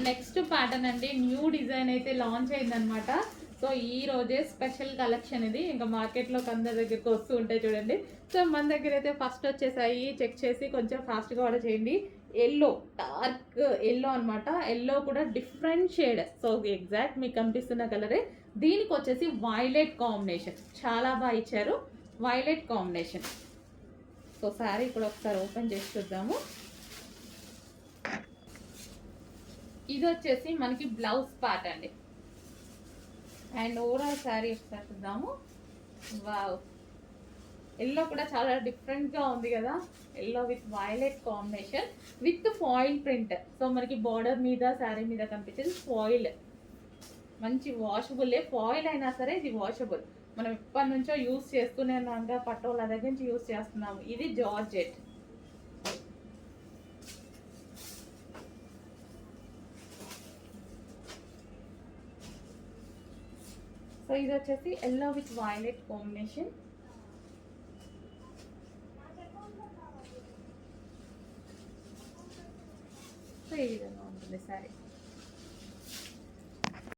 Next pattern అండి, new design అయితే launch అయిందనమాట. సో ఈ రోజే స్పెషల్ కలెక్షన్ ఇది, ఇంకా మార్కెట్లోకి అందరి దగ్గరికి వస్తూ ఉంటాయి చూడండి. సో మన దగ్గర అయితే ఫస్ట్ వచ్చేసాయి, చెక్ చేసి కొంచెం ఫాస్ట్గా ఆర్డర్ చేయండి. ఎల్లో, డార్క్ ఎల్లో అనమాట. ఎల్లో కూడా డిఫరెంట్ షేడ్, సో ఎగ్జాక్ట్ మీకు కనిపిస్తున్న కలరే. దీనికి వచ్చేసి వైలెట్ కాంబినేషన్, చాలా బాగా ఇచ్చారు వైలెట్ కాంబినేషన్. సో శారీ కూడా ఒకసారి ఓపెన్ చేసి చూద్దాము. ఇది వచ్చేసి మనకి బ్లౌజ్ పార్ట్ అండి, అండ్ ఓవరాల్ శారీ ఒకసారి చూద్దాము. వావ్, ఎల్లో కూడా చాలా డిఫరెంట్గా ఉంది కదా, yellow with violet combination with foil print. So మనకి బార్డర్ మీద శారీ మీద కనిపించేది ఫాయిల్, మంచి వాషబుల్లే. ఫాయిల్ అయినా సరే ఇది వాషబుల్, మనం ఎప్పటి నుంచో యూస్ చేస్తూనే ఉన్నాం, పట్టోళ్ళ దగ్గర నుంచి యూస్ చేస్తున్నాము. ఇది జార్జెట్. సో ఇది వచ్చేసి yellow with violet combination. So ఈ విధంగా ఉంటుంది సారీ.